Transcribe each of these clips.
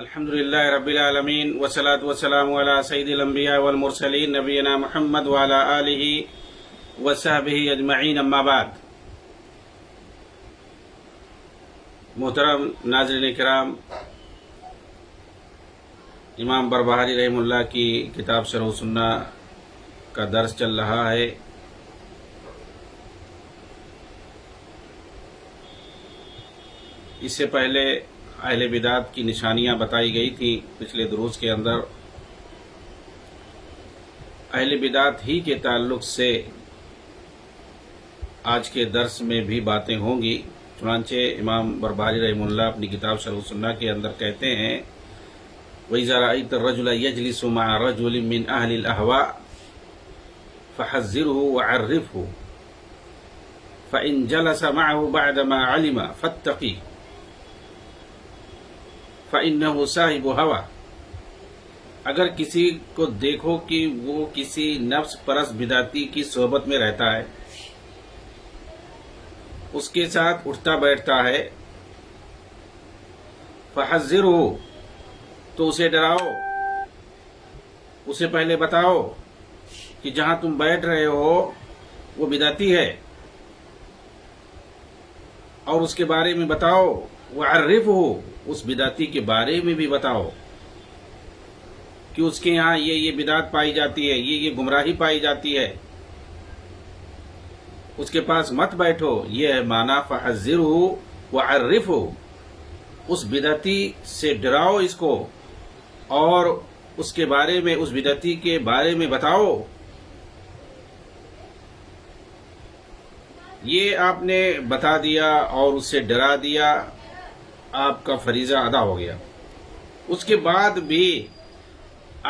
الحمد لله رب العالمين والصلاة والسلام على سيد الأنبياء والمرسلين نبينا محمد وعلى آله وصحبه أجمعين اما بعد۔ محترم ناظرین کرام، امام بربہاری رحمہ اللہ کی کتاب شرح سنہ کا درس چل رہا ہے۔ اس سے پہلے اہل بدعت کی نشانیاں بتائی گئی تھی پچھلے دروس کے اندر۔ اہل بدعت ہی کے تعلق سے آج کے درس میں بھی باتیں ہوں گی۔ چنانچہ امام بربہاری رحمہ اللہ اپنی کتاب شرح سنہ کے اندر کہتے ہیں وَإِذَا رَأَيْتَ الرَّجُلَ يَجْلِسُ مَعَ رَجُلٍ مِّنْ أَهْلِ الْأَهْوَاءِ فَحَذِّرْهُ وَعَرِّفْهُ فَإِنْ جَلَسَ مَعَهُ بَعْدَمَا عَلِمَ فَاتَّقِهُ فَإِنَّهُ صَاحِبُ هَوَى۔ اگر کسی کو دیکھو کہ وہ کسی نفس پرست بدعتی کی صحبت میں رہتا ہے، اس کے ساتھ اٹھتا بیٹھتا ہے، فَحَذِّرْهُ، تو اسے ڈراؤ، اسے پہلے بتاؤ کہ جہاں تم بیٹھ رہے ہو وہ بدعتی ہے، اور اس کے بارے میں بتاؤ، وَعَرِّفْهُ، اس بدعتی کے بارے میں بھی بتاؤ کہ اس کے یہاں یہ بدعت پائی جاتی ہے، یہ گمراہی پائی جاتی ہے، اس کے پاس مت بیٹھو۔ یہ ہے معنی فَحَذِّرْهُ وَعَرِّفْهُ، اس بدعتی سے ڈراؤ اس کو اور اس کے بارے میں، اس بدعتی کے بارے میں بتاؤ۔ یہ آپ نے بتا دیا اور اس سے ڈرا دیا، آپ کا فریضہ ادا ہو گیا۔ اس کے بعد بھی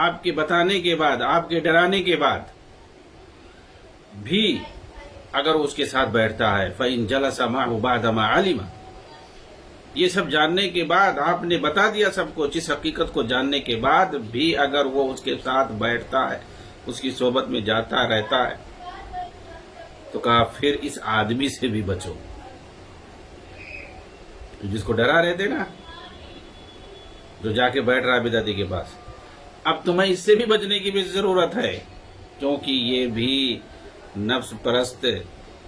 آپ کے بتانے کے بعد، آپ کے ڈرانے کے بعد بھی اگر اس کے ساتھ بیٹھتا ہے فَإِنْ جَلَسَ مَعَهُ بَعْدَمَا عَلِمَ، یہ سب جاننے کے بعد، آپ نے بتا دیا سب کو، جس حقیقت کو جاننے کے بعد بھی اگر وہ اس کے ساتھ بیٹھتا ہے، اس کی صحبت میں جاتا رہتا ہے، تو کہا پھر اس آدمی سے بھی بچو جس کو ڈرا رہے تھے نا، جو جا کے بیٹھ رہا ہے بدعتی کے پاس۔ اب تمہیں اس سے بھی بچنے کی بھی ضرورت ہے، کیونکہ یہ بھی نفس پرست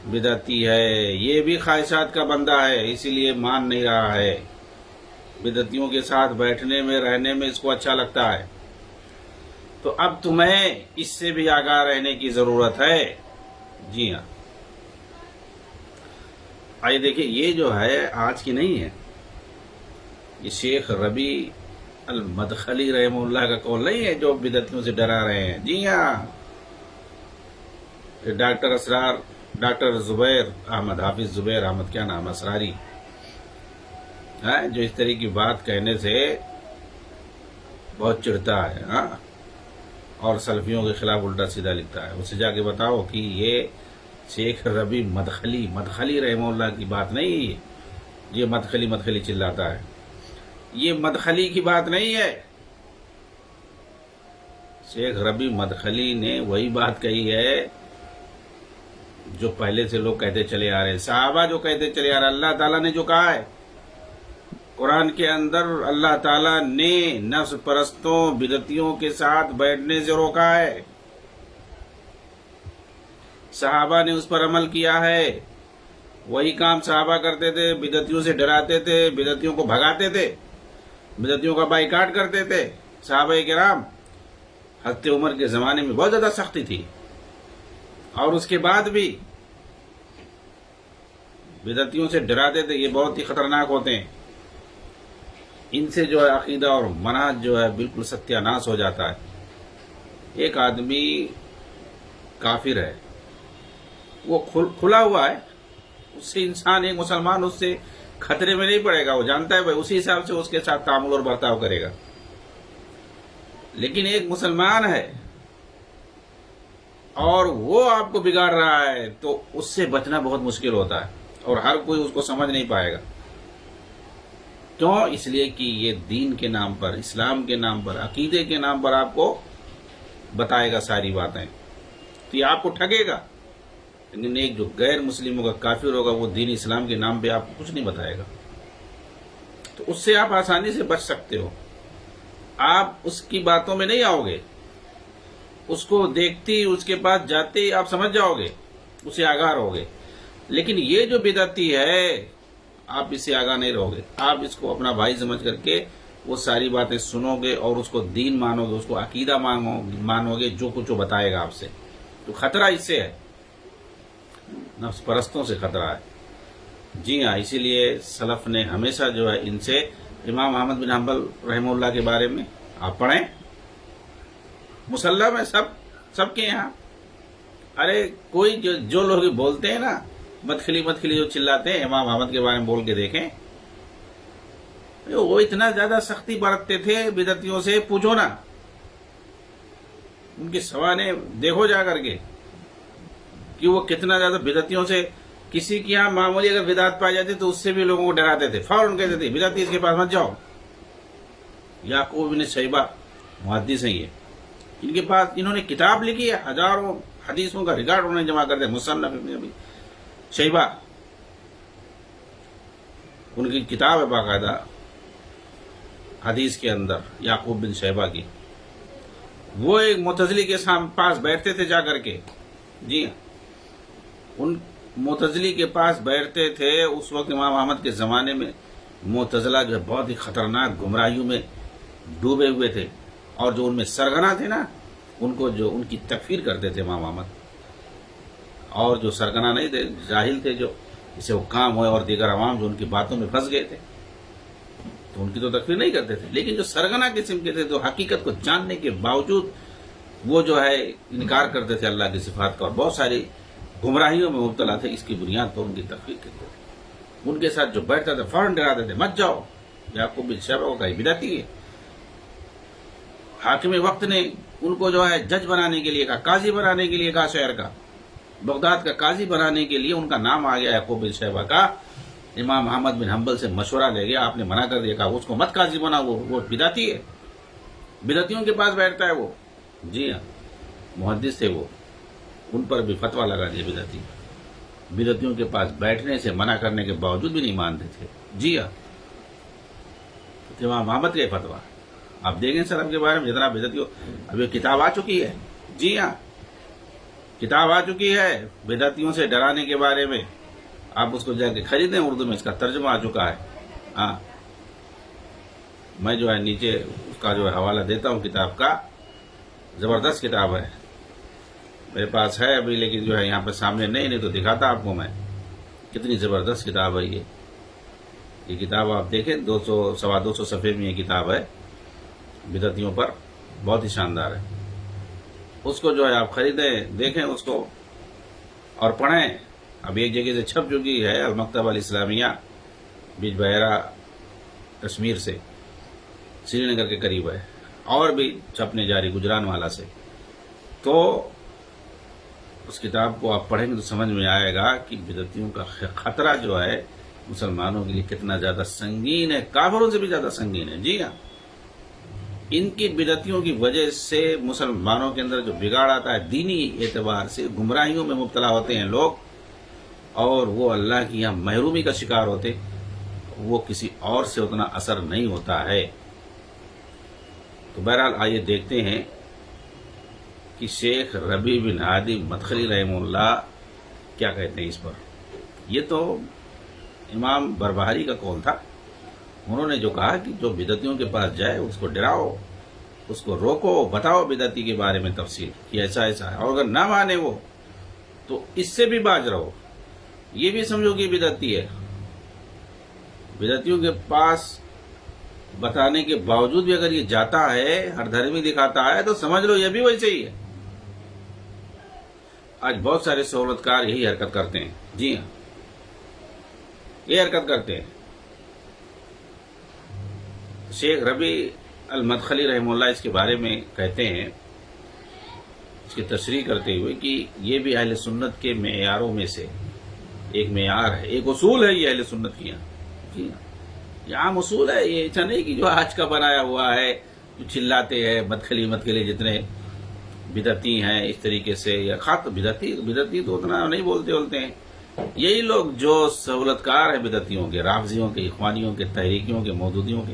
بدعتی ہے، یہ بھی خواہشات کا بندہ ہے، اسی لیے مان نہیں رہا ہے۔ بدعتیوں کے ساتھ بیٹھنے میں، رہنے میں اس کو اچھا لگتا ہے۔ تو اب تمہیں اس سے بھی آگاہ رہنے کی ضرورت ہے۔ جی ہاں، آئیے دیکھیں، یہ جو ہے آج کی نہیں ہے، یہ شیخ ربیع المدخلی رحمہ اللہ کا قول نہیں ہے جو بدعتیوں سے ڈرا رہے ہیں۔ جی ہاں، ڈاکٹر زبیر احمد، حافظ زبیر احمد، کیا نام، اسراری، جو اس طرح کی بات کہنے سے بہت چڑھتا ہے اور سلفیوں کے خلاف الٹا سیدھا لکھتا ہے۔ اسے جا کے بتاؤ کہ یہ شیخ ربیع مدخلی رحمہ اللہ کی بات نہیں ہے، یہ مدخلی چلاتا ہے، یہ مدخلی کی بات نہیں ہے۔ شیخ ربیع مدخلی نے وہی بات کہی ہے جو پہلے سے لوگ کہتے چلے آ رہے ہیں، صحابہ جو کہتے چلے آ رہے ہیں، اللہ تعالیٰ نے جو کہا ہے قرآن کے اندر، اللہ تعالیٰ نے نفس پرستوں، بدعتیوں کے ساتھ بیٹھنے سے روکا ہے، صحابہ نے اس پر عمل کیا ہے، وہی کام صحابہ کرتے تھے، بدعتیوں سے ڈراتے تھے، بدعتیوں کو بھگاتے تھے، بدعتیوں کا بائیکاٹ کرتے تھے۔ صحابہ کرام، حضرت عمر کے زمانے میں بہت زیادہ سختی تھی، اور اس کے بعد بھی بدعتیوں سے ڈراتے تھے۔ یہ بہت ہی خطرناک ہوتے ہیں، ان سے جو ہے عقیدہ اور منہج جو ہے بالکل ستیہ ناش ہو جاتا ہے۔ ایک آدمی کافر ہے، وہ کھلا ہوا ہے، اس سے انسان، ایک مسلمان اس سے خطرے میں نہیں پڑے گا، وہ جانتا ہے بھائی اسی حساب سے اس کے ساتھ تعامل اور برتاؤ کرے گا۔ لیکن ایک مسلمان ہے اور وہ آپ کو بگاڑ رہا ہے، تو اس سے بچنا بہت مشکل ہوتا ہے، اور ہر کوئی اس کو سمجھ نہیں پائے گا۔ کیوں؟ اس لیے کہ یہ دین کے نام پر، اسلام کے نام پر، عقیدے کے نام پر آپ کو بتائے گا ساری باتیں، تو یہ آپ کو ٹھگے گا۔ لیکن ایک جو غیر مسلم ہوگا، کافر ہوگا، وہ دین اسلام کے نام پہ آپ کو کچھ نہیں بتائے گا، تو اس سے آپ آسانی سے بچ سکتے ہو۔ آپ اس کی باتوں میں نہیں آؤ گے، اس کو دیکھتی اس کے پاس جاتے آپ سمجھ جاؤ گے، اسے آگاہ رہو گے. لیکن یہ جو بدعتی ہے آپ اس سے آگاہ نہیں رہو گے. آپ اس کو اپنا بھائی سمجھ کر کے وہ ساری باتیں سنو گے اور اس کو دین مانو گے، اس کو عقیدہ مانو گے، جو کچھ وہ بتائے گا آپ سے. تو خطرہ اس سے ہے، نفس پرستوں سے خطرہ ہے. جی ہاں، اسی لیے سلف نے ہمیشہ جو ہے ان سے، امام احمد بن حنبل رحمہ اللہ کے بارے میں آپ پڑھیں، مسلم ہے سب کے یہاں. ارے کوئی جو لوگ بولتے ہیں نا مدخلی جو چلاتے ہیں، امام احمد کے بارے میں بول کے دیکھیں. وہ اتنا زیادہ سختی برتتے تھے بدعتیوں سے، پوچھو نا. ان کے سوانے دیکھو جا کر کے کہ وہ کتنا زیادہ بدعتیوں سے، کسی کے یہاں معمولی اگر بدعت پائی جاتی تو اس سے بھی لوگوں کو ڈراتے تھے، فوراً کہتے تھے بدعتی اس کے پاس مت جاؤ. یعقوب بن شیبہ محدث ہیں یہ، ان کے پاس انہوں نے کتاب لکھی ہے، ہزاروں حدیثوں کا ریکارڈ انہوں نے جمع کر دیا. مصنف ابن ابی شیبہ ان کی کتاب ہے باقاعدہ حدیث کے اندر، یعقوب بن شیبہ کی. وہ ایک معتزلی کے پاس بیٹھتے تھے جا کر کے. جی ہاں، ان معتزلی کے پاس بیٹھتے تھے. اس وقت امام احمد کے زمانے میں معتزلہ جو ہے بہت ہی خطرناک گمراہیوں میں ڈوبے ہوئے تھے، اور جو ان میں سرگنا تھے نا ان کو جو ان کی تکفیر کرتے تھے امام احمد. اور جو سرگنا نہیں تھے، جاہل تھے، جو جسے حکام ہوئے اور دیگر عوام جو ان کی باتوں میں پھنس گئے تھے، تو ان کی تو تکفیر نہیں کرتے تھے. لیکن جو سرگنا قسم کے تھے، جو حقیقت کو جاننے کے باوجود وہ جو ہے انکار کرتے تھے اللہ کی صفات کا، اور بہت ساری گمراہیوں میں مبتلا تھے، اس کی بنیاد پر ان کی تکفیر کرتے تھے. ان کے ساتھ جو بیٹھتا تھا فوراً ڈراتے تھے مت جاؤ، یعقوب بن شیبہ کا بدعتی ہے. حاکم وقت نے ان کو جو ہے جج بنانے کے لیے کہا، قاضی بنانے کے لیے کہا، شہر کا بغداد کا قاضی بنانے کے لیے ان کا نام آ گیا یعقوب بن شیبہ کا. امام احمد بن حنبل سے مشورہ لے گیا، آپ نے منع کر دیا، کہا اس کو مت قاضی بنا، وہ بدعتی ہے، بدعتیوں کے پاس بیٹھتا ہے وہ. جی ہاں، محدث تھے وہ، ان پر بھی فتویٰ لگا دیا بدعتی. بدعتیوں کے پاس بیٹھنے سے منع کرنے کے باوجود بھی نہیں مانتے تھے. جی ہاں، امام احمد کا فتویٰ آپ دیکھیں سلف کے بارے میں جتنا بدعتی ہو. اب یہ کتاب آ چکی ہے. جی ہاں، کتاب آ چکی ہے بدعتیوں سے ڈرانے کے بارے میں. آپ اس کو جا کے خریدیں، اردو میں اس کا ترجمہ آ چکا ہے. ہاں، میں جو ہے نیچے اس کا جو ہے حوالہ دیتا ہوں کتاب کا. زبردست کتاب ہے، میرے پاس ہے ابھی، لیکن جو ہے یہاں پہ سامنے نہیں تو دکھاتا آپ کو میں. کتنی زبردست کتاب ہے یہ کتاب آپ دیکھیں، 200 صفحے میں یہ کتاب ہے بدعتیوں پر، بہت ہی شاندار ہے. اس کو جو ہے آپ خریدیں، دیکھیں اس کو اور پڑھیں. اب ایک جگہ سے چھپ چکی ہے، المکتبہ الاسلامیہ، بیج بحیرہ کشمیر سے، سری نگر کے قریب ہے، اور بھی چھپنے جاری گجران والا سے. تو اس کتاب کو آپ پڑھیں گے تو سمجھ میں آئے گا کہ بدعتیوں کا خطرہ جو ہے مسلمانوں کے لیے کتنا زیادہ سنگین ہے، کافروں سے بھی زیادہ سنگین ہے. جی ہاں، ان کی بدعتیوں کی وجہ سے مسلمانوں کے اندر جو بگاڑ آتا ہے دینی اعتبار سے، گمراہیوں میں مبتلا ہوتے ہیں لوگ، اور وہ اللہ کی یہاں محرومی کا شکار ہوتے، وہ کسی اور سے اتنا اثر نہیں ہوتا ہے. تو بہرحال آئیے دیکھتے ہیں کہ شیخ ربیع بن ہادی مدخلی رحمہ اللہ کیا کہتے ہیں اس پر. یہ تو امام بربہاری کا قول تھا. انہوں نے جو کہا کہ جو بدعتیوں کے پاس جائے اس کو ڈراؤ، اس کو روکو، بتاؤ بدعتی کے بارے میں تفصیل کہ ایسا ایسا ہے، اور اگر نہ مانے وہ تو اس سے بھی باز رہو. یہ بھی سمجھو کہ بدعتی ہے. بدعتیوں کے پاس بتانے کے باوجود بھی اگر یہ جاتا ہے، ہر دھرمی دکھاتا ہے، تو سمجھ لو یہ بھی ویسے ہی ہے. آج بہت سارے سہولت کار یہی حرکت کرتے ہیں. جی ہاں، یہ حرکت کرتے ہیں. شیخ ربیع المدخلی رحمہ اللہ اس کے بارے میں کہتے ہیں، اس کی تشریح کرتے ہوئے کہ یہ بھی اہل سنت کے معیاروں میں سے ایک معیار ہے، ایک اصول ہے یہ اہل سنت کی. جی ہاں، یہ عام اصول ہے. یہ ایسا نہیں کہ جو آج کا بنایا ہوا ہے، جو چلاتے ہیں مدخلی جتنے بدعتی ہیں اس طریقے سے، یا بدعتی تو اتنا نہیں بولتے ہیں. یہی لوگ جو سہولت کار ہیں بدعتیوں کے، رافضیوں کے، اخوانیوں کے، تحریکیوں کے، مودودیوں کے،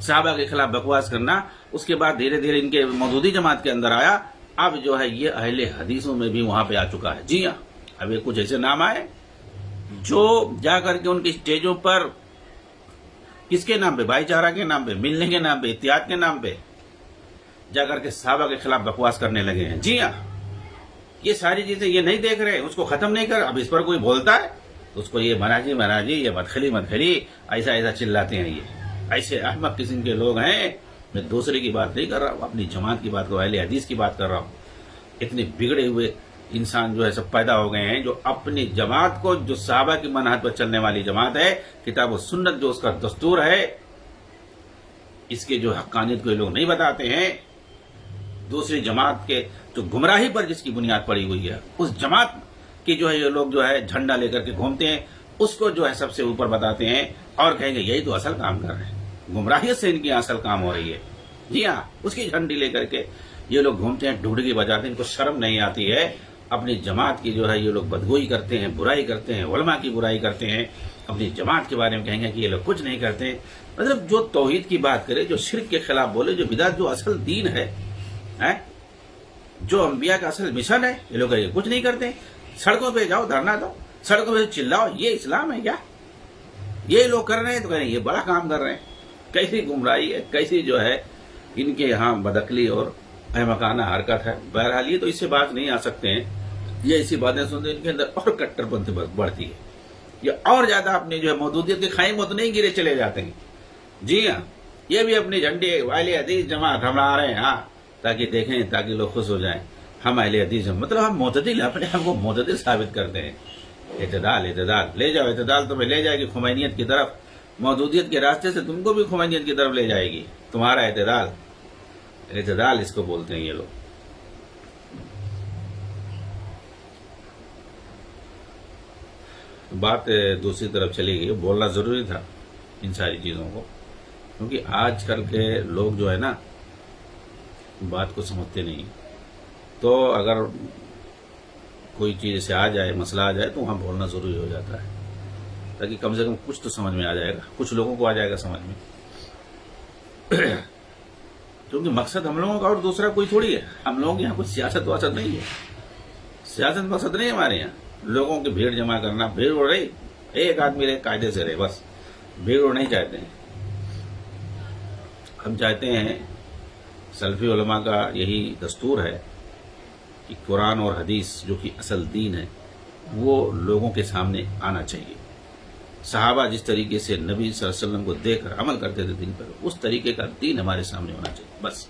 صحابہ کے خلاف بکواس کرنا، اس کے بعد دھیرے دھیرے ان کے مودودی جماعت کے اندر آیا، اب جو ہے یہ اہل حدیثوں میں بھی وہاں پہ آ چکا ہے۔ جی ہاں، اب یہ کچھ ایسے نام آئے جو جا کر کے ان کی اسٹیجوں پر کس کے نام پہ؟ بھائی چارہ کے نام پہ، ملنے کے نام پہ، اتحاد کے نام پہ جا کر کے صحابہ کے خلاف بکواس کرنے لگے ہیں۔ جی ہاں، یہ ساری چیزیں یہ نہیں دیکھ رہے، اس کو ختم نہیں کر، اب اس پر کوئی بولتا ہے تو اس کو یہ مناجی یہ مدخلی ایسا چلاتے ہیں۔ یہ ایسے احمق قسم کے لوگ ہیں۔ میں دوسرے کی بات نہیں کر رہا ہوں، اپنی جماعت کی بات کر رہا ہوں، اہل حدیث کی بات کر رہا ہوں۔ اتنے بگڑے ہوئے انسان جو ہے سب پیدا ہو گئے ہیں، جو اپنی جماعت کو، جو صحابہ کی منہج پر چلنے والی جماعت ہے، کتاب و سنت جو اس کا دستور ہے، اس کے جو حقانیت کو یہ لوگ نہیں بتاتے ہیں۔ دوسری جماعت کے جو گمراہی پر جس کی بنیاد پڑی ہوئی ہے، اس جماعت کی جو ہے یہ لوگ جو ہے جھنڈا لے کر کے گھومتے ہیں، اس کو جو ہے سب سے اوپر بتاتے ہیں اور کہیں گے یہی تو اصل کام کر رہے ہیں، گمراہیت سے ان کی اصل کام ہو رہی ہے۔ جی ہاں، اس کی جھنڈی لے کر کے یہ لوگ گھومتے ہیں، ڈھونڈکی بجاتے ہیں، ان کو شرم نہیں آتی ہے۔ اپنی جماعت کی جو ہے یہ لوگ بدگوئی کرتے ہیں، برائی کرتے ہیں، علماء کی برائی کرتے ہیں، اپنی جماعت کے بارے میں کہیں گے کہ یہ لوگ کچھ نہیں کرتے۔ مطلب جو توحید کی بات کرے، جو شرک کے خلاف بولے، جو بدعت جو اصل دین ہے، جو انبیاء کا اصل مشن ہے، یہ لوگ کچھ نہیں کرتے۔ سڑکوں پہ جاؤ، دھرنا دو، سڑکوں پہ چلاؤ، یہ اسلام ہے کیا؟ یہ لوگ کر رہے ہیں تو کہیں یہ بڑا کام کر رہے ہیں۔ کیسی گمراہی ہے، کیسی جو ہے ان کے یہاں بدعقلی اور احمقانہ حرکت ہے۔ بہرحال یہ تو اس سے باز نہیں آ سکتے ہیں، یہ ایسی باتیں سنتے ان کے اندر اور کٹر پنتھی بڑھتی ہے، یہ اور زیادہ اپنے جو ہے مودودیت کے خائم ہوتے نہیں گرے چلے جاتے ہیں۔ جی ہاں، یہ بھی اپنی جھنڈے اہل حدیث جماعت ہم لا رہے ہیں، ہاں، تاکہ دیکھیں، تاکہ لوگ خوش ہو جائیں، ہم اہل حدیث ہیں، مطلب ہم معتدل، اپنے ہم کو معتدل ثابت کرتے ہیں۔ اعتدال لے جاؤ، اعتدال تمہیں لے جائے گی خمینیت کی طرف، مودودیت کے راستے سے تم کو بھی خمینیت کی طرف لے جائے گی تمہارا اعتدال اس کو بولتے ہیں یہ لوگ۔ بات دوسری طرف چلی گئی، بولنا ضروری تھا ان ساری چیزوں کو، کیونکہ آج کل کے لوگ جو ہے نا بات کو سمجھتے نہیں، تو اگر کوئی چیز سے آ جائے، مسئلہ آ جائے تو وہاں بولنا ضروری ہو جاتا ہے، تاکہ کم سے کم کچھ تو سمجھ میں آ جائے گا، کچھ لوگوں کو آ جائے گا سمجھ میں۔ کیونکہ مقصد ہم لوگوں کا اور دوسرا کوئی تھوڑی ہے، ہم لوگ یہاں کچھ سیاست واسط نہیں ہے، سیاست مقصد نہیں ہمارے یہاں، لوگوں کی بھیڑ جمع کرنا، بھیڑ اڑ رہی، ایک آدمی رہے قاعدے سے رہے، بس بھیڑ اڑ نہیں چاہتے ہیں۔ ہم چاہتے ہیں، سلفی علماء کا یہی دستور ہے کہ قرآن اور حدیث جو کہ اصل دین ہے وہ لوگوں کے سامنے آنا چاہیے۔ صحابہ جس طریقے سے نبی صلی اللہ علیہ وسلم کو دیکھ کر عمل کرتے تھے دین پر، اس طریقے کا دین ہمارے سامنے ہونا چاہیے بس،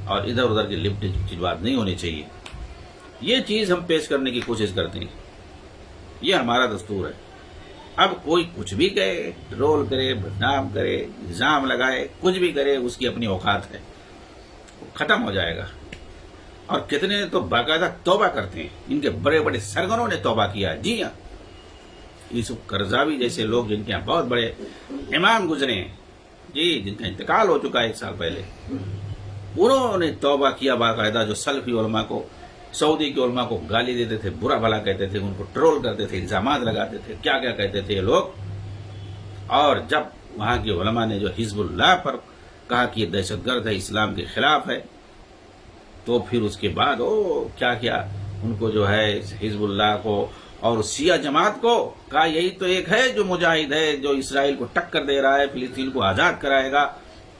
اور ادھر ادھر کی لپٹ کی بات نہیں ہونی چاہیے۔ یہ چیز ہم پیش کرنے کی کوشش کرتے ہیں، یہ ہمارا دستور ہے۔ اب کوئی کچھ بھی کہے، ٹرول کرے، بدنام کرے، الزام لگائے، کچھ بھی کرے، اس کی اپنی اوقات ہے، ختم ہو جائے گا۔ اور کتنے تو باقاعدہ توبہ کرتے ہیں، ان کے بڑے بڑے سرگروں نے توبہ کیا ہے۔ جی ہاں، یوسف قرضاوی جیسے لوگ جن کے یہاں بہت بڑے امام گزرے ہیں، جی، جن کا انتقال ہو چکا ہے 1 سال پہلے، انہوں نے توبہ کیا باقاعدہ، جو سلفی علماء کو، سعودی کے علماء کو گالی دیتے تھے، برا بھلا کہتے تھے، ان کو ٹرول کرتے تھے، الزامات لگاتے تھے، کیا کیا کہتے تھے یہ لوگ۔ اور جب وہاں کے علماء نے جو حزب اللہ پر کہا کہ یہ دہشت گرد ہے، اسلام کے خلاف ہے، تو پھر اس کے بعد کیا کیا، ان کو جو ہے حزب اللہ کو اور شیعہ جماعت کو کہا یہی تو ایک ہے جو مجاہد ہے، جو اسرائیل کو ٹکر دے رہا ہے، فلسطین کو آزاد کرائے گا،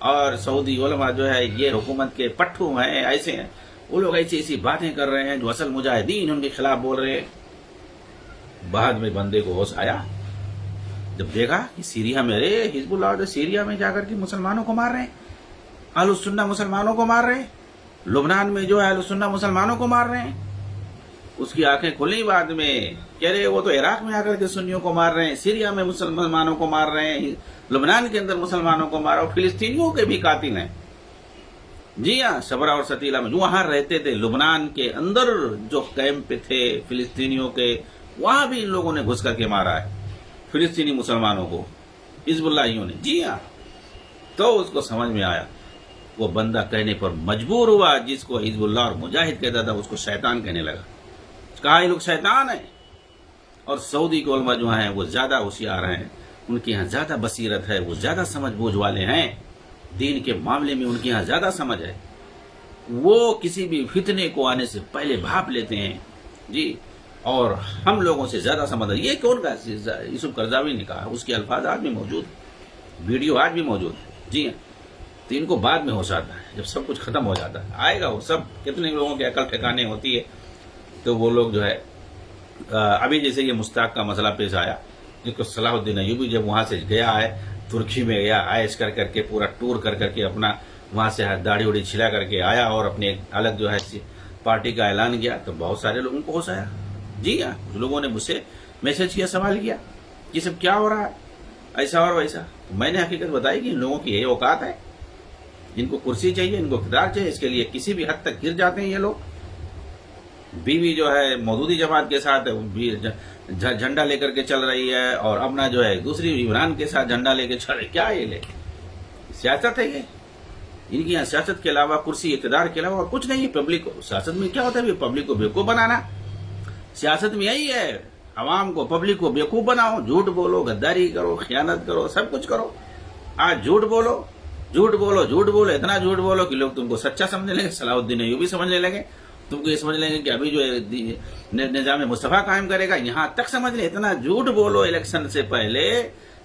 اور سعودی علماء جو ہے یہ حکومت کے پٹھو ہیں، ایسے ہیں، وہ لوگ ایسی باتیں کر رہے ہیں جو اصل مجاہدین ان کے خلاف بول رہے ہیں۔ بعد میں بندے کو ہوش آیا، جب دیکھا کہ سیریا میں حزب اللہ سیریا میں جا کر کے مسلمانوں کو مار رہے ہیں، اہل السنہ مسلمانوں کو مار رہے ہیں، لبنان میں جو ہے اہل السنہ مسلمانوں کو مار رہے ہیں، اس کی آنکھیں کھلی بعد میں، کہہ رہے وہ تو عراق میں آ کر کے سنیوں کو مار رہے ہیں، سیریا میں مسلمانوں کو مار رہے ہیں، لبنان کے اندر مسلمانوں کو مارا، اور فلسطینیوں کے بھی قاتل ہیں۔ جی ہاں، صبرا اور ستیلا میں جو وہاں رہتے تھے، لبنان کے اندر جو کیمپ پہ تھے فلسطینیوں کے، وہاں بھی ان لوگوں نے گھس کر کے مارا ہے فلسطینی مسلمانوں کو، حزب اللہیوں نے۔ جی ہاں، تو اس کو سمجھ میں آیا، وہ بندہ کہنے پر مجبور ہوا، جس کو حزب اللہ اور مجاہد کہتا تھا اس کو شیطان کہنے لگا، کہا یہ لوگ شیطان ہیں۔ اور سعودی کے علماء جو ہیں وہ زیادہ ہوشیار ہیں، ان کے یہاں زیادہ بصیرت ہے، وہ زیادہ سمجھ بوجھ والے ہیں، دین کے معاملے میں ان کے یہاں زیادہ سمجھ ہے، وہ کسی بھی فتنے کو آنے سے پہلے بھاپ لیتے ہیں جی، اور ہم لوگوں سے زیادہ سمجھ ہے۔ یہ کون کا یوسف قرضاوی نے کہا، اس کے الفاظ آج بھی موجود ہیں، ویڈیو آج بھی موجود ہے جی ہاں۔ تو ان کو بعد میں ہوش آتا ہے جب سب کچھ ختم ہو جاتا ہے، آئے گا وہ سب، کتنے لوگوں کے عقل ٹھکانے ہوتی ہے تو وہ لوگ جو ہے ابھی جیسے یہ مشتاق کا مسئلہ پیش آیا، جس کو صلاح الدین ایوبی جب وہاں سے گیا ہے ترکی میں گیا، عائش کر کے پورا ٹور کر کے اپنا وہاں سے داڑھی وڑی چھلا کر کے آیا اور اپنے الگ جو ہے پارٹی کا اعلان کیا، تو بہت سارے لوگوں کو ہوش آیا جی ہاں۔ کچھ لوگوں نے مجھ سے میسج کیا، سوال کیا یہ سب کیا ہو رہا ہے، ایسا اور ویسا۔ میں نے حقیقت بتائی کہ ان لوگوں کی یہی اوقات ہے، ان کو کرسی چاہیے، ان کو اقتدار چاہیے، اس کے لیے کسی بھی حد تک گر جاتے ہیں یہ لوگ۔ بیوی جو ہے مودودی جماعت کے ساتھ جھنڈا لے کر کے چل رہی ہے، اور اپنا جو ہے دوسری عمران کے ساتھ جھنڈا لے کے چل رہی، کیا یہ لے سیاست ہے یہ؟ ان کی یہاں سیاست کے علاوہ، کرسی اقتدار کے علاوہ اور کچھ نہیں ہے۔ پبلک کو سیاست میں کیا ہوتا ہے؟ پبلک کو بیوقوف بنانا، سیاست میں یہی ہے، عوام کو پبلک کو بیوقوف بناؤ، جھوٹ بولو، غداری کرو، خیانت کرو، سب کچھ کرو۔ آج جھوٹ بولو، جھوٹ بولو، جھوٹ بولو، اتنا جھوٹ بولو کہ لوگ تم کو سچا سمجھنے لگے، صلاح الدین ایوبی سمجھنے لگے، تم کو یہ سمجھ لیں گے کہ ابھی جو نظام مصطفیٰ قائم کرے گا، یہاں تک سمجھ لیں۔ اتنا جھوٹ بولو الیکشن سے پہلے،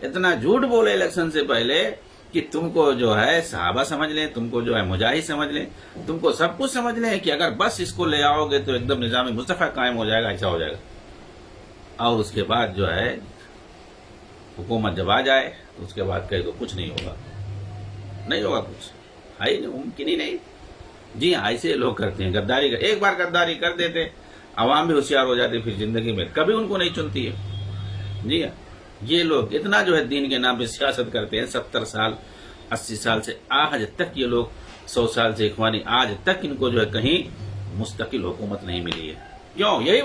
اتنا جھوٹ بولو الیکشن سے پہلے کہ تم کو جو ہے صحابہ سمجھ لیں، تم کو جو ہے مجاہد سمجھ لیں، تم کو سب کچھ سمجھ لیں کہ اگر بس اس کو لے آؤ گے تو ایک دم نظام مصطفیٰ قائم ہو جائے گا، ایسا ہو جائے گا۔ اور اس کے بعد جو ہے حکومت جب آ جائے تو اس کے بعد کہے تو کچھ نہیں ہوگا، نہیں ہوگا کچھ، ہے ممکن ہی نہیں جی ہاں۔ ایسے لوگ کرتے ہیں غداری، ایک بار غداری کر دیتے، عوام بھی ہوشیار ہو جاتی، پھر زندگی میں کبھی ان کو نہیں چنتی ہے جی ہاں۔ یہ لوگ اتنا جو ہے دین کے نام پہ سیاست کرتے ہیں، 70 سال 80 سال سے آج تک، یہ لوگ 100 سال سے اخوانی، آج تک ان کو جو ہے کہیں مستقل حکومت نہیں ملی ہے۔ کیوں؟ یہی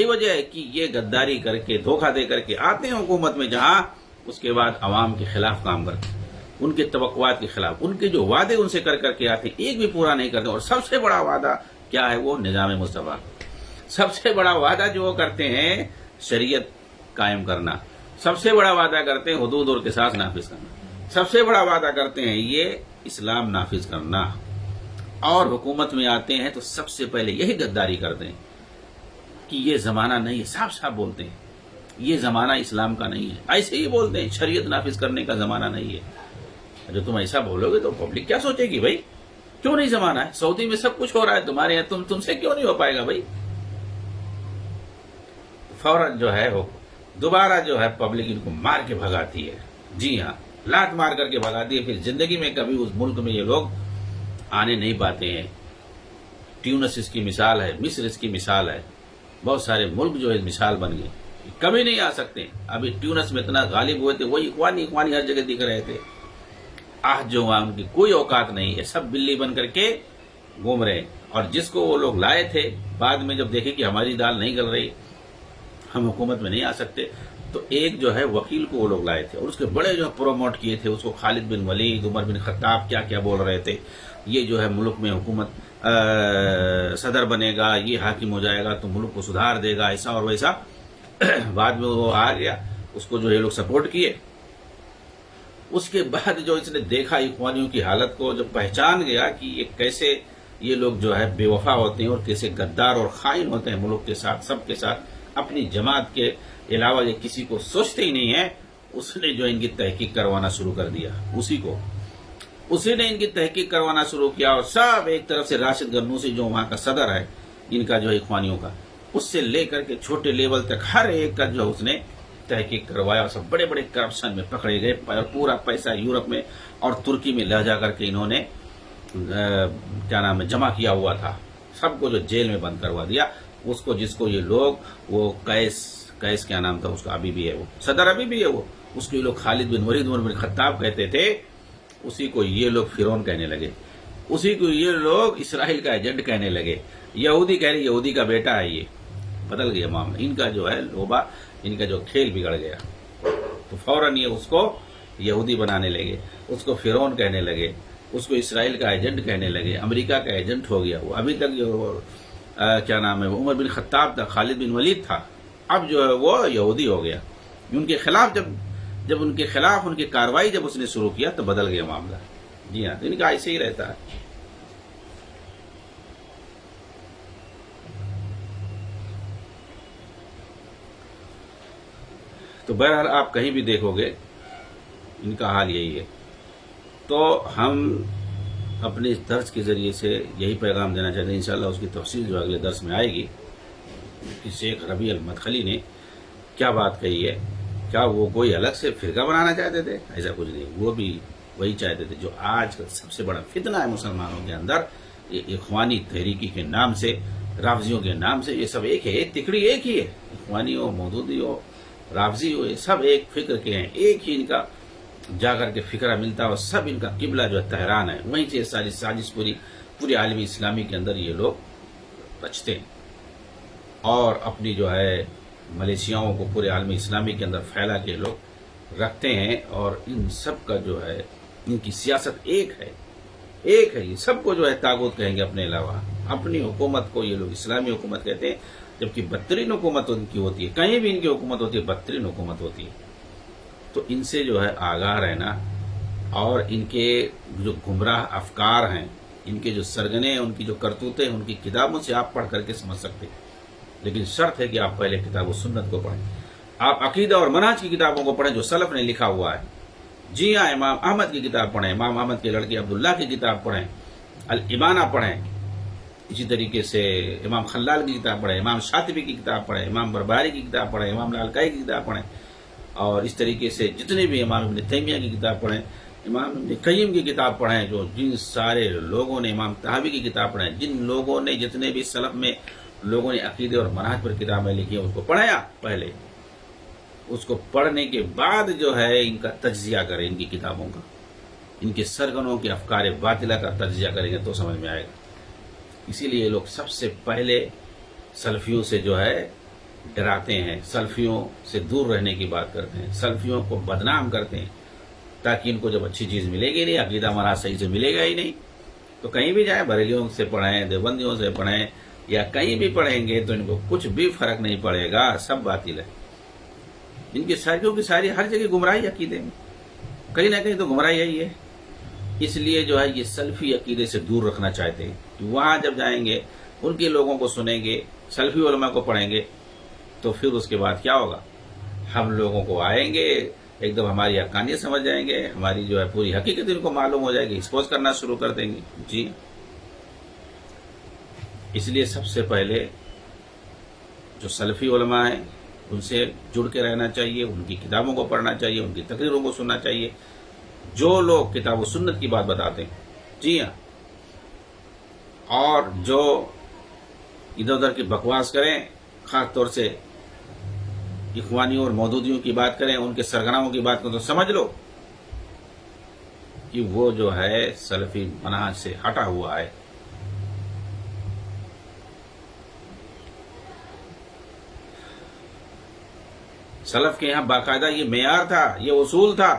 وجہ ہے کہ یہ غداری کر کے، دھوکہ دے کر کے آتے ہیں حکومت میں، جہاں اس کے بعد عوام کے خلاف کام کرتے ہیں، ان کے توقعات کے خلاف، ان کے جو وعدے ان سے کر کے آتے ہیں ایک بھی پورا نہیں کرتے۔ اور سب سے بڑا وعدہ کیا ہے؟ وہ نظام مصطفیٰ۔ سب سے بڑا وعدہ جو وہ کرتے ہیں شریعت قائم کرنا، سب سے بڑا وعدہ کرتے ہیں حدود اور قصاص نافذ کرنا، سب سے بڑا وعدہ کرتے ہیں یہ اسلام نافذ کرنا۔ اور حکومت میں آتے ہیں تو سب سے پہلے یہی غداری کرتے ہیں کہ یہ زمانہ نہیں ہے، صاف صاف بولتے ہیں یہ زمانہ اسلام کا نہیں ہے، ایسے ہی بولتے ہیں شریعت نافذ کرنے کا زمانہ نہیں ہے۔ جو تم ایسا بولو گے تو پبلک کیا سوچے گی؟ بھائی کیوں نہیں زمانہ ہے؟ سعودی میں سب کچھ ہو رہا ہے، تمہارے یہاں تم سے کیوں نہیں ہو پائے گا؟ بھائی فوراً جو ہے وہ دوبارہ جو ہے پبلک ان کو مار کے بھگاتی ہے جی ہاں، لات مار کر کے بھگاتی ہے، پھر زندگی میں کبھی اس ملک میں یہ لوگ آنے نہیں پاتے ہیں۔ ٹیونس اس کی مثال ہے، مصر اس کی مثال ہے، بہت سارے ملک جو ہے مثال بن گئے، کبھی نہیں آ سکتے۔ ابھی ٹیونس میں اتنا غالب ہوئے تھے، وہی اخوانی ہر جگہ دکھ رہے تھے، آج جو وہاں ان کی کوئی اوقات نہیں ہے، سب بلی بن کر کے گھوم رہے ہیں۔ اور جس کو وہ لوگ لائے تھے، بعد میں جب دیکھے کہ ہماری دال نہیں گل رہی، ہم حکومت میں نہیں آ سکتے، تو ایک جو ہے وکیل کو وہ لوگ لائے تھے اور اس کے بڑے جو ہے پروموٹ کیے تھے اس کو، خالد بن ولید، عمر بن خطاب، کیا کیا بول رہے تھے، یہ جو ہے ملک میں حکومت صدر بنے گا، یہ حاکم ہو جائے گا تو ملک کو سدھار دے گا، ایسا اور ویسا۔ بعد میں وہ آ گیا، اس کو جو ہے لوگ سپورٹ کیے۔ اس کے بعد جو اس نے دیکھا اخوانیوں کی حالت کو، جب پہچان گیا کہ یہ کیسے یہ لوگ جو ہے بے وفا ہوتے ہیں اور کیسے غدار اور خائن ہوتے ہیں ملک کے ساتھ، سب کے ساتھ، اپنی جماعت کے علاوہ یہ کسی کو سوچتے ہی نہیں ہے، اس نے جو ان کی تحقیق کروانا شروع کر دیا، اسی نے ان کی تحقیق کروانا شروع کیا۔ اور سب ایک طرف سے راشد غنوصی جو وہاں کا صدر ہے ان کا جو ہے اخوانیوں کا، اس سے لے کر کے چھوٹے لیول تک ہر ایک کا جو اس نے تحقیق کروایا، اور سب بڑے بڑے کرپشن میں پکڑے گئے، پورا پیسہ یورپ میں اور ترکی میں لے جا کر کے انہوں نے کیا نام ہے جمع کیا ہوا تھا، سب کو جو جیل میں بند کروا دیا۔ اس کو جس کو یہ لوگ وہ قیس کیا نام تھا اس کا، ابھی بھی ہے وہ صدر، ابھی بھی ہے وہ، اس کو یہ لوگ خالد بن ولید، عمر بن خطاب کہتے تھے، اسی کو یہ لوگ فرعون کہنے لگے، اسی کو یہ لوگ اسرائیل کا ایجنٹ کہنے لگے، یہودی کہہ رہے یہودی کا بیٹا ہے، یہ بدل گیا معاملہ، ان کا جو ہے لوبا، ان کا جو کھیل بگڑ گیا، تو فوراً یہ اس کو یہودی بنانے لگے، اس کو فرعون کہنے لگے، اس کو اسرائیل کا ایجنٹ کہنے لگے، امریکہ کا ایجنٹ ہو گیا وہ۔ ابھی تک جو کیا نام ہے وہ عمر بن خطاب تھا، خالد بن ولید تھا، اب جو ہے وہ یہودی ہو گیا۔ ان کے خلاف جب جب ان کے خلاف ان کی کارروائی جب اس نے شروع کیا تو بدل گیا معاملہ. جی ہاں، تو ان کا ایسے ہی رہتا ہے. تو بہرحال آپ کہیں بھی دیکھو گے ان کا حال یہی ہے. تو ہم اپنے اس درس کے ذریعے سے یہی پیغام دینا چاہتے ہیں. انشاءاللہ اس کی تفصیل جو اگلے درس میں آئے گی کہ شیخ ربیع المدخلی نے کیا بات کہی ہے. کیا وہ کوئی الگ سے فرقہ بنانا چاہتے تھے؟ ایسا کچھ نہیں. وہ بھی وہی چاہتے تھے جو آج کا سب سے بڑا فتنہ ہے مسلمانوں کے اندر، یہ اخوانی تحریکی کے نام سے، رافضیوں کے نام سے. یہ سب ایک ہے، ایک تکڑی ایک ہی ہے. اخوانی ہو، مودودی ہو، رافضی ہو، یہ سب ایک فکر کے ہیں. ایک ہی ان کا جا کر کے فکرہ ملتا ہے اور سب ان کا قبلہ جو ہے تہران ہے. وہیں سے ساری سازش پوری عالمی اسلامی کے اندر یہ لوگ رچتے ہیں اور اپنی جو ہے ملیشیاؤں کو پورے عالمی اسلامی کے اندر پھیلا کے لوگ رکھتے ہیں. اور ان سب کا جو ہے ان کی سیاست ایک ہے. یہ سب کو جو ہے طاغوت کہیں گے اپنے علاوہ. اپنی حکومت کو یہ لوگ اسلامی حکومت کہتے ہیں، جبکہ بدترین حکومت ان کی ہوتی ہے. کہیں بھی ان کی حکومت ہوتی ہے بدترین حکومت ہوتی ہے. تو ان سے جو ہے آگاہ رہنا، اور ان کے جو گمراہ افکار ہیں، ان کے جو سرگنے ہیں، ان کی جو کرتوتیں، ان کی کتابوں سے آپ پڑھ کر کے سمجھ سکتے ہیں. لیکن شرط ہے کہ آپ پہلے کتاب و سنت کو پڑھیں. آپ عقیدہ اور منہج کی کتابوں کو پڑھیں جو سلف نے لکھا ہوا ہے. جی ہاں، امام احمد کی کتاب پڑھیں، امام احمد کے لڑکے عبداللہ کی کتاب پڑھیں، الابانہ پڑھیں. اسی طریقے سے امام خلال کی کتاب پڑھیں، امام شاطبی کی کتاب پڑھیں، امام بربہاری کی کتاب پڑھیں، امام لالکائی کی کتاب پڑھیں. اور اس طریقے سے جتنے بھی امام ابن تیمیہ کی کتاب پڑھیں، امام ابن قیم کی کتاب پڑھیں، جو جن سارے لوگوں نے، امام طحاوی کی کتاب پڑھیں، جن لوگوں نے، جتنے بھی سلف میں لوگوں نے عقیدے اور منہج پر کتابیں لکھی ہیں، اس کو پڑھیں. آپ پہلے اس کو پڑھنے کے بعد جو ہے ان کا تجزیہ کریں، ان کی کتابوں کا، ان کے سرگنوں کے افکار باطلہ کا تجزیہ کریں گے تو سمجھ میں آئے گا. اسی لیے لوگ سب سے پہلے سلفیوں سے جو ہے ڈراتے ہیں، سلفیوں سے دور رہنے کی بات کرتے ہیں، سلفیوں کو بدنام کرتے ہیں، تاکہ ان کو جب اچھی چیز ملے گی نہیں، عقیدہ منہج صحیح سے ملے گا ہی نہیں، تو کہیں بھی جائیں، بریلیوں سے پڑھیں، دیوبندیوں سے پڑھیں، یا کہیں بھی پڑھیں گے تو ان کو کچھ بھی فرق نہیں پڑے گا. سب باطل ہے. ان کی ساری ہر جگہ گمراہی عقیدے میں، کہیں نہ کہیں تو گمراہی یہی ہے. اس لیے جو ہے یہ سلفی عقیدے سے دور رکھنا چاہتے ہیں. وہاں جب جائیں گے، ان کے لوگوں کو سنیں گے، سلفی علماء کو پڑھیں گے، تو پھر اس کے بعد کیا ہوگا؟ ہم لوگوں کو آئیں گے، ایک دم ہماری حقانیت سمجھ جائیں گے، ہماری جو ہے پوری حقیقت ان کو معلوم ہو جائے گی، ایکسپوز کرنا شروع کر دیں گے. جی، اس لیے سب سے پہلے جو سلفی علماء ہیں ان سے جڑ کے رہنا چاہیے، ان کی کتابوں کو پڑھنا چاہیے، ان کی تقریروں کو سننا چاہیے، جو لوگ کتاب و سنت کی بات بتاتے ہیں. جی ہاں، اور جو ادھر ادھر کی بکواس کریں، خاص طور سے اخوانیوں اور مودودیوں کی بات کریں، ان کے سرگناؤں کی بات کریں، تو سمجھ لو کہ وہ جو ہے سلفی منہج سے ہٹا ہوا ہے. سلف کے یہاں باقاعدہ یہ معیار تھا، یہ اصول تھا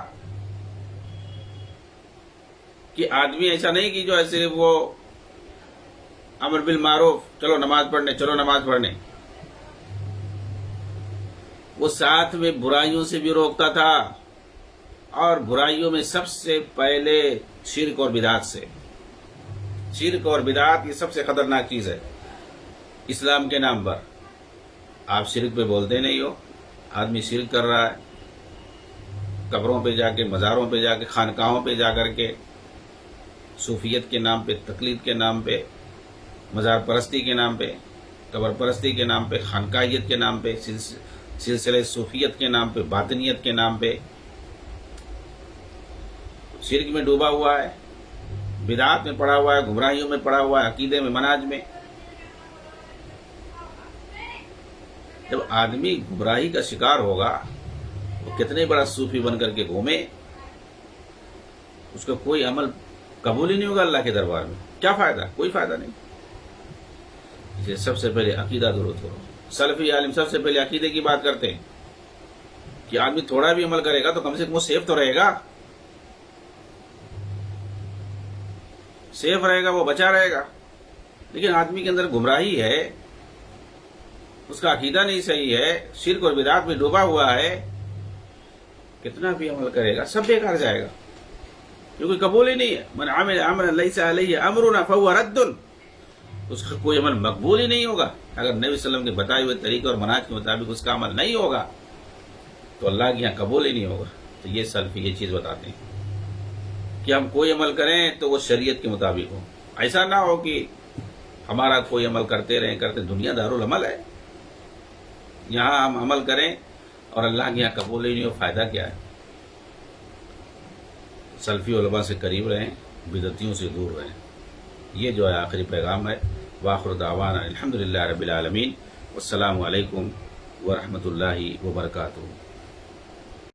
کہ آدمی ایسا نہیں کہ جو ہے صرف وہ امر بالمعروف، چلو نماز پڑھنے، وہ ساتھ میں برائیوں سے بھی روکتا تھا. اور برائیوں میں سب سے پہلے شرک اور بدعت سے. شرک اور بدعت یہ سب سے خطرناک چیز ہے اسلام کے نام پر. آپ شرک پہ بولتے نہیں ہو، آدمی شرک کر رہا ہے، قبروں پہ جا کے، مزاروں پہ جا کے، خانقاہوں پہ جا کر کے، صوفیت کے نام پہ، تقلید کے نام پہ، مزار پرستی کے نام پہ، قبر پرستی کے نام پہ، خانقاہیت کے نام پہ، سلسلہ صوفیت کے نام پہ، باطنیت کے نام پہ شرک میں ڈوبا ہوا ہے، بدعات میں پڑا ہوا ہے، گمراہیوں میں پڑا ہوا ہے، عقیدے میں، منہج میں. جب آدمی گمراہی کا شکار ہوگا، وہ کتنے بڑا صوفی بن کر کے گھومے، اس کا کوئی عمل قبول ہی نہیں ہوگا اللہ کے دربار میں. کیا فائدہ؟ کوئی فائدہ نہیں. اسے سب سے پہلے عقیدہ درست کرو. سلفی عالم سب سے پہلے عقیدے کی بات کرتے ہیں کہ آدمی تھوڑا بھی عمل کرے گا تو کم سے کم وہ سیف تو رہے گا، وہ بچا رہے گا. لیکن آدمی کے اندر گمراہی ہے، اس کا عقیدہ نہیں صحیح ہے، شرک اور بدعات میں ڈوبا ہوا ہے، کتنا بھی عمل کرے گا سب بیکار جائے گا، کیونکہ قبول ہی نہیں ہے۔ من عمل عملا لیس علیہ امرنا فہو رد، اس کا کوئی عمل مقبول ہی نہیں ہوگا۔ اگر نبی صلی اللہ علیہ وسلم کے بتائے ہوئے طریقے اور منہج کے مطابق اس کا عمل نہیں ہوگا تو اللہ کے یہاں قبول ہی نہیں ہوگا۔ تو یہ سلفی یہ چیز بتاتے ہیں کہ ہم کوئی عمل کریں تو وہ شریعت کے مطابق ہو، ایسا نہ ہو کہ ہمارا کوئی عمل کرتے رہیں کرتے، دنیا دارالعمل ہے، یہاں ہم عمل کریں اور اللہ کے یہاں قبول ہی نہیں ہو، فائدہ کیا ہے؟ سلفی علماء سے قریب رہیں، بدعتیوں سے دور رہیں، یہ جو ہے آخری پیغام ہے۔ وآخر دعوانا الحمدللہ رب العالمین، والسلام علیکم ورحمۃ اللہ وبرکاتہ۔